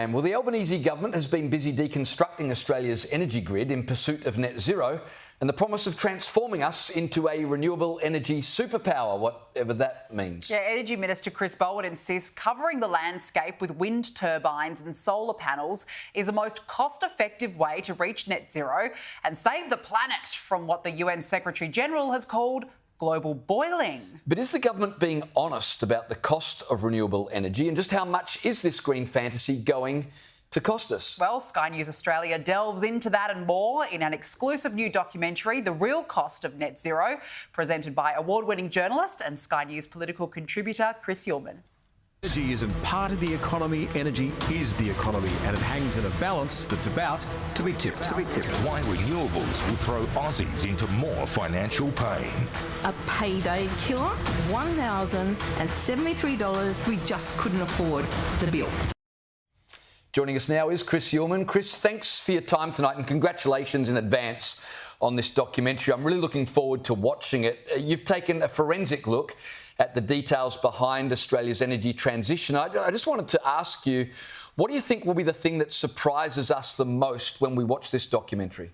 And well, the Albanese government has been busy deconstructing Australia's energy grid in pursuit of net zero and the promise of transforming us into a renewable energy superpower, whatever that means. Yeah, Energy Minister Chris Uhlmann insists covering the landscape with wind turbines and solar panels is the most cost-effective way to reach net zero and save the planet from what the UN Secretary-General has called global boiling. But is the government being honest about the cost of renewable energy and just how much is this green fantasy going to cost us? Well, Sky News Australia delves into that and more in an exclusive new documentary, The Real Cost of Net Zero, presented by award-winning journalist and Sky News political contributor Chris Uhlmann. Energy isn't part of the economy, energy is the economy, and it hangs in a balance that's about to be tipped. Why renewables will throw Aussies into more financial pain. A payday killer, $1,073. We just couldn't afford the bill. Joining us now is Chris Uhlmann. Chris, thanks for your time tonight and congratulations in advance on this documentary. I'm really looking forward to watching it. You've taken a forensic look at the details behind Australia's energy transition. I just wanted to ask you, what do you think will be the thing that surprises us the most when we watch this documentary?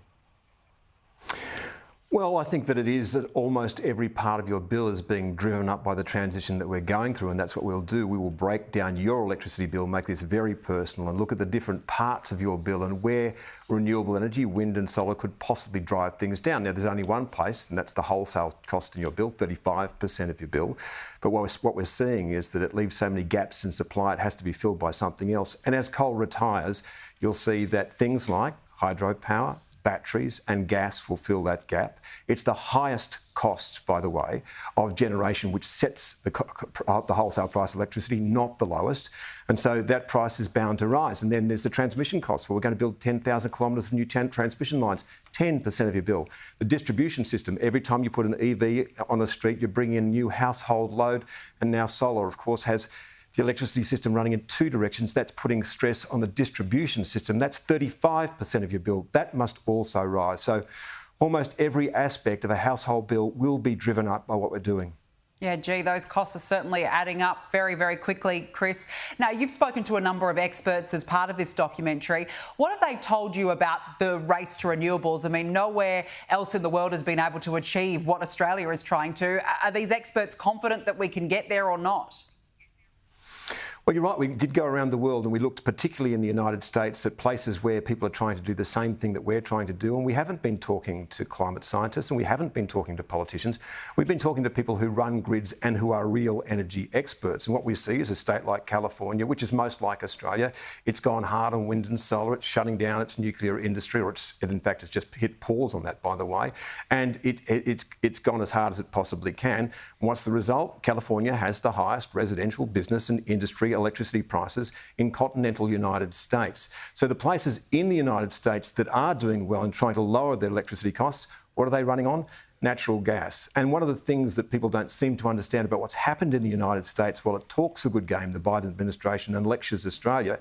Well, I think that it is that almost every part of your bill is being driven up by the transition that we're going through, and that's what we'll do. We will break down your electricity bill, make this very personal, and look at the different parts of your bill and where renewable energy, wind and solar, could possibly drive things down. Now, there's only one place, and that's the wholesale cost in your bill, 35% of your bill. But what we're seeing is that it leaves so many gaps in supply, it has to be filled by something else. And as coal retires, you'll see that things like hydropower, batteries and gas will fill that gap. It's the highest cost, by the way, of generation, which sets the wholesale price of electricity, not the lowest. And so that price is bound to rise. And then there's the transmission costs. Well, we're going to build 10,000 kilometres of new transmission lines, 10% of your bill. The distribution system, every time you put an EV on the street, you bring in new household load. And now solar, of course, has the electricity system running in two directions. That's putting stress on the distribution system. That's 35% of your bill. That must also rise. So almost every aspect of a household bill will be driven up by what we're doing. Yeah, gee, those costs are certainly adding up very, very quickly, Chris. Now, you've spoken to a number of experts as part of this documentary. What have they told you about the race to renewables? I mean, nowhere else in the world has been able to achieve what Australia is trying to. Are these experts confident that we can get there or not? Well, you're right. We did go around the world and we looked particularly in the United States at places where people are trying to do the same thing that we're trying to do. And we haven't been talking to climate scientists and we haven't been talking to politicians. We've been talking to people who run grids and who are real energy experts. And what we see is a state like California, which is most like Australia. It's gone hard on wind and solar. It's shutting down its nuclear industry, or in fact, it's just hit pause on that, by the way. And it's gone as hard as it possibly can. And what's the result? California has the highest residential, business and industry electricity prices in continental United States. So the places in the United States that are doing well and trying to lower their electricity costs, what are they running on? Natural gas. And one of the things that people don't seem to understand about what's happened in the United States, while it talks a good game, the Biden administration, and lectures Australia,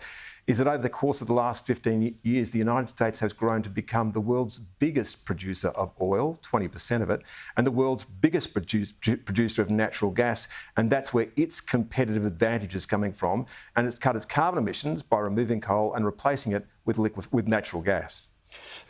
is that over the course of the last 15 years, the United States has grown to become the world's biggest producer of oil, 20% of it, and the world's biggest producer of natural gas. And that's where its competitive advantage is coming from. And it's cut its carbon emissions by removing coal and replacing it with natural gas.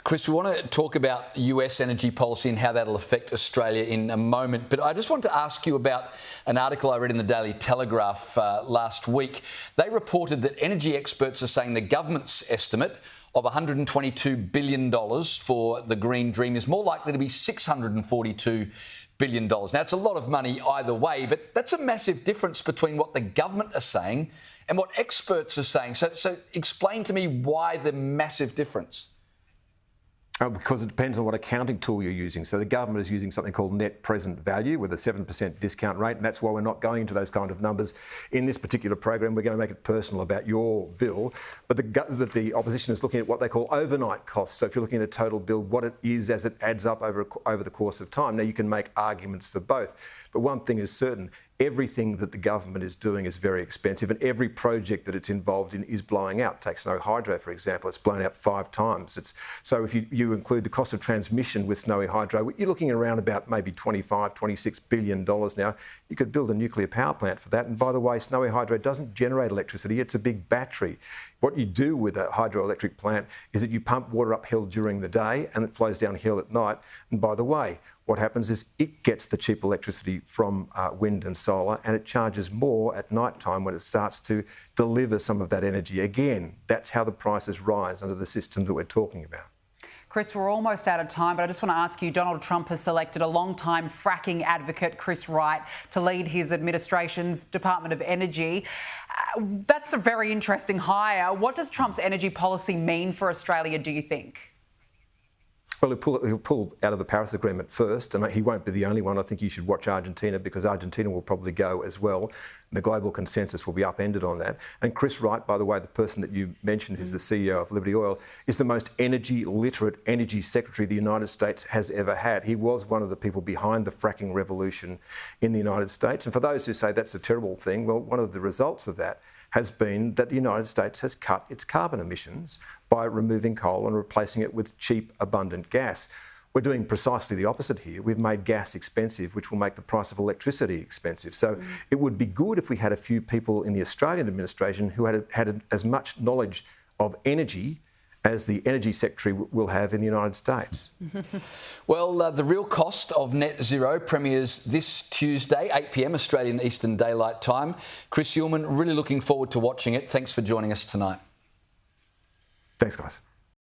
Chris, we want to talk about US energy policy and how that'll affect Australia in a moment. But I just want to ask you about an article I read in the Daily Telegraph last week. They reported that energy experts are saying the government's estimate of $122 billion for the Green Dream is more likely to be $642 billion. Now, it's a lot of money either way, but that's a massive difference between what the government are saying and what experts are saying. So explain to me why the massive difference. Because it depends on what accounting tool you're using. So the government is using something called net present value with a 7% discount rate, and that's why we're not going into those kind of numbers in this particular program. We're going to make it personal about your bill. But the opposition is looking at what they call overnight costs. So if you're looking at a total bill, what it is as it adds up over the course of time. Now, you can make arguments for both. But one thing is certain. Everything that the government is doing is very expensive, and every project that it's involved in is blowing out. Take Snowy Hydro, for example. It's blown out 5 times. So if you include the cost of transmission with Snowy Hydro, you're looking around about maybe $25, $26 billion now. You could build a nuclear power plant for that. And by the way, Snowy Hydro doesn't generate electricity. It's a big battery. What you do with a hydroelectric plant is that you pump water uphill during the day and it flows downhill at night. And by the way, what happens is it gets the cheap electricity from wind and solar, and it charges more at night time when it starts to deliver some of that energy. Again, that's how the prices rise under the system that we're talking about. Chris, we're almost out of time, but I just want to ask you, Donald Trump has selected a long-time fracking advocate, Chris Wright, to lead his administration's Department of Energy. That's a very interesting hire. What does Trump's energy policy mean for Australia, do you think? Well, he'll pull out of the Paris Agreement first, and he won't be the only one. I think you should watch Argentina, because Argentina will probably go as well. And the global consensus will be upended on that. And Chris Wright, by the way, the person that you mentioned, who's the CEO of Liberty Oil, is the most energy-literate energy secretary the United States has ever had. He was one of the people behind the fracking revolution in the United States. And for those who say that's a terrible thing, well, one of the results of that has been that the United States has cut its carbon emissions by removing coal and replacing it with cheap, abundant gas. We're doing precisely the opposite here. We've made gas expensive, which will make the price of electricity expensive. So it would be good if we had a few people in the Australian administration who had as much knowledge of energy as the energy secretary will have in the United States. Well, the real cost of net zero premieres this Tuesday, 8 p.m. Australian Eastern Daylight Time. Chris Uhlmann, really looking forward to watching it. Thanks for joining us tonight. Thanks, guys.